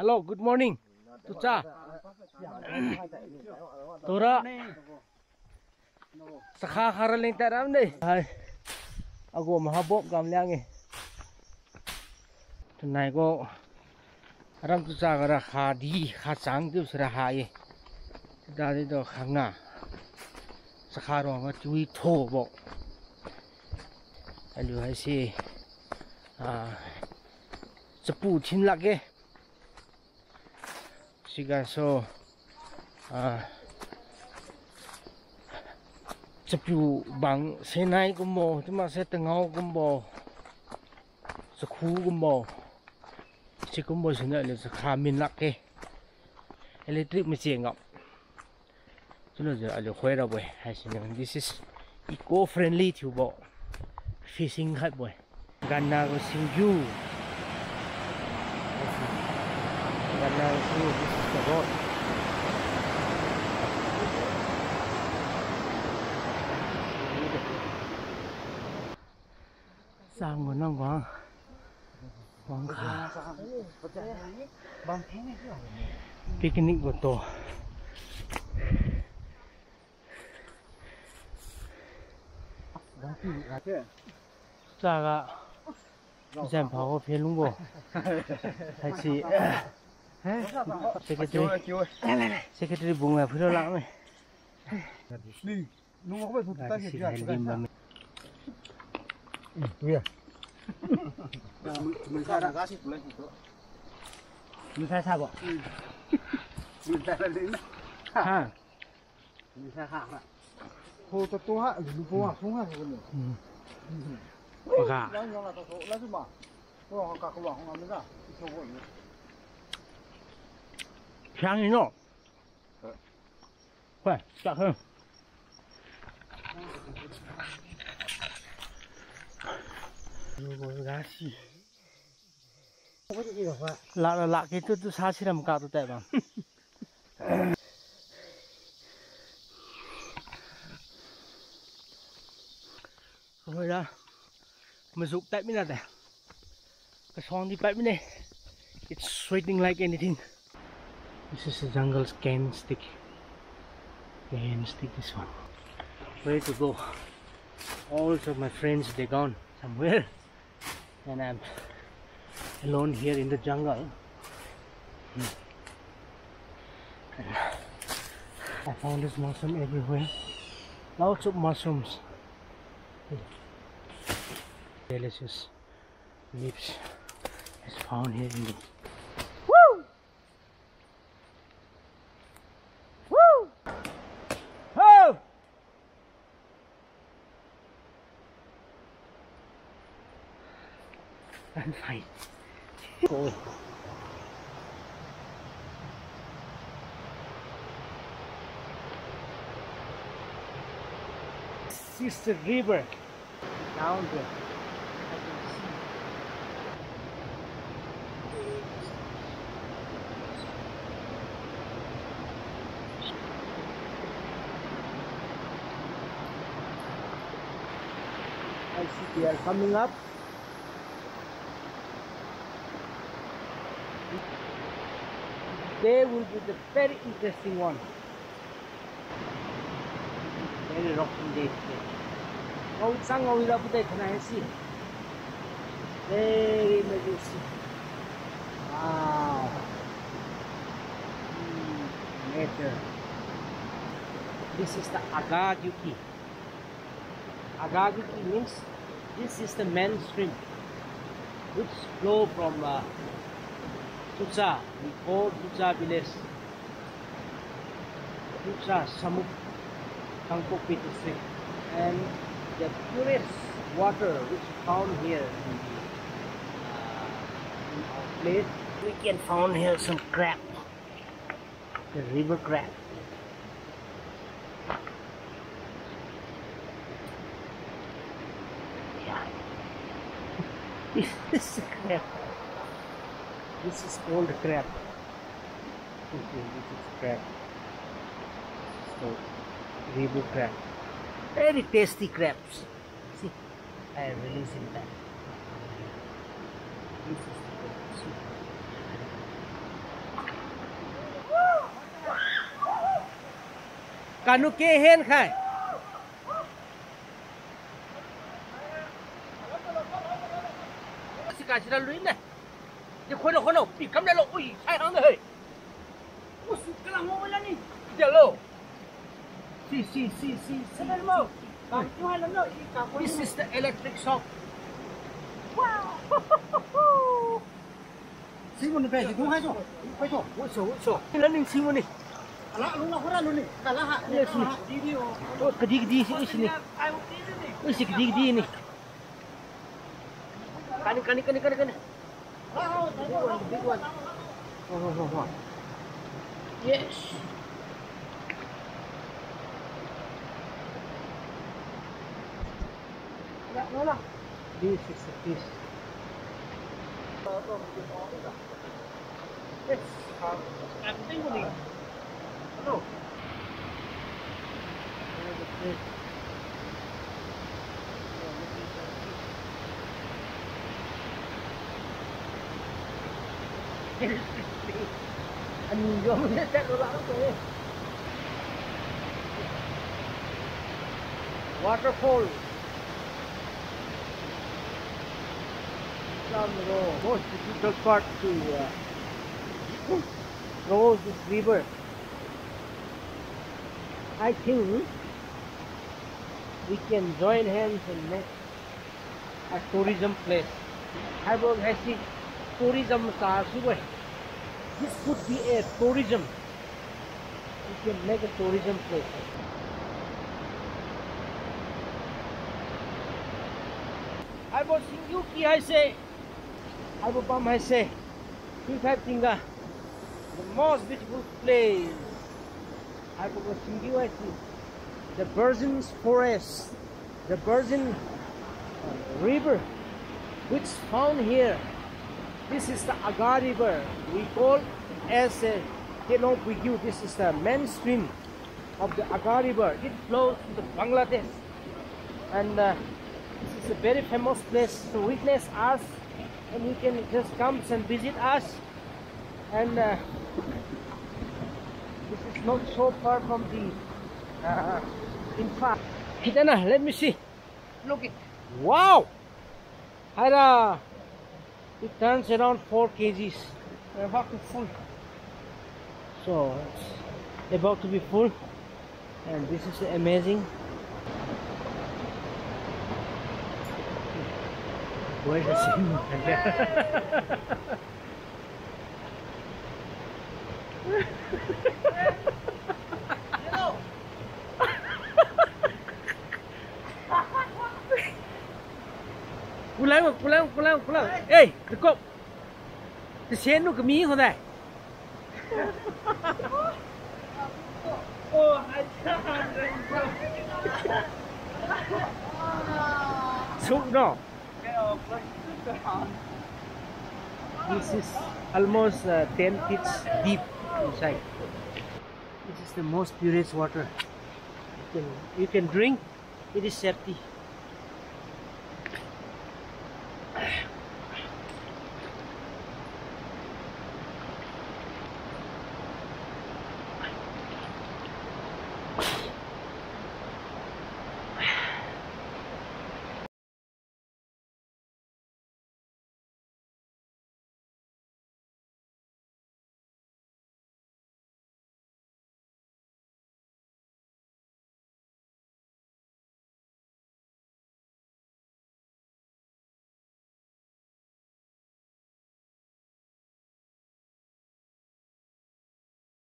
Hello, good morning. Tucha. Tora. Sakha kharaling taram ni. Hai. Ago mahabop gamliangi. Tonight go. Aram Tucha gara khadi khachang tu sera hai. Dari do khangna. Sakha ro ma chui tho bo. Alu hai si. Cepu chin lage. Siga so cepu bang senai kumbo cuma saya tengau kumbo seku kumbo si kumbo sini le sekamin lage elektrik mesin ngap cuma je ada khuera boy hasilnya this is eco friendly tubo fishing hat boy ganna ko singju ganna ko the road. Sang của nó quang khá picnic của tổ ra cả xem pháo phía lũng bộ hay chị Secretary bunga pura lang ni. Nung ako ba tuta siya diyan. Iya. Sementara kasih boleh itu. Bisa sabo. Bisa rin. Ha. Bisa ha. Ho to to ha, lu po ha, sung ha ko ni. Oka. Lang lang la to la su ma. Ko ka ko wa ho ma na. Ito ko ni. 향이 너.快下坑。如果是干洗，拉给都杀起来么？搞都带吧。rồi đó, mà dục tại bên nào đây? Cái song đi tại bên này, it's sweating like anything. This is a jungle scan stick. This one. Where to go? All of my friends they gone somewhere, and I'm alone here in the jungle. And I found this mushroom everywhere. Lots of mushrooms. Delicious leaves is found here in the. I'm fine. Go. This is the river down there. I can see. I see they are coming up. They will be the very interesting one. Very rocky day today. Oh, it's sang over there. Can I see? Very majestic. Wow. Nature. This is the Agaa River. Agaa River means this is the main stream which flow from Tucha, we call Tucha village. Tucha Samuk Kangkok district, and the purest water which is found here in our place. We can find here some crab, the river crab. Yeah, this is a crab. This is called crab. Okay, this is crab. So, river crab. Very tasty crabs. See, I am releasing that. This is the soup. Kanu ke hen khai. Sika chira luin ne. Di khono pi kam le lo ui sai hang de. Ui su kala mo la ni. De lo. Si. Sabar mo. This is the electric shock. Wow. Simon pe si dung hai cho. Hai cho. Wo. Learning Simon ni. Ala lu na hora lu ni. Kala ha. Yes ni. Oh, kedi sini. Isi kedi ni. Kani. Oh, big one. Oh. Yes. No. This is a fish. Yes. I'm thinking. No. Anh vô mình chắc đồ lắm rồi. Waterfall. From the most difficult part to cross this river. I think we can join hands and make a tourism place. I will see tourism. This could be a tourism. We can make a tourism place. I was in Yuki, I say. I will bum, I say. The most beautiful place. I was in you, I see. The virgin forest, the virgin river, which found here. This is the Agaa River. We call as a this is the main stream of the Agaa River. It flows to the Bangladesh, and this is a very famous place to witness us, and you can just come and visit us. And this is not so far from the in fact, Hitana, let me see. Look it. Wow! Hara! It turns around 4 kgs. We're about to full. So it's about to be full, and this is amazing. Where's the same? Pulang. Hey, dekop. Kesian lu kemi kau dah. Oh, so no. This is almost 10 feet deep inside. This is the most purest water you can drink. It is safety.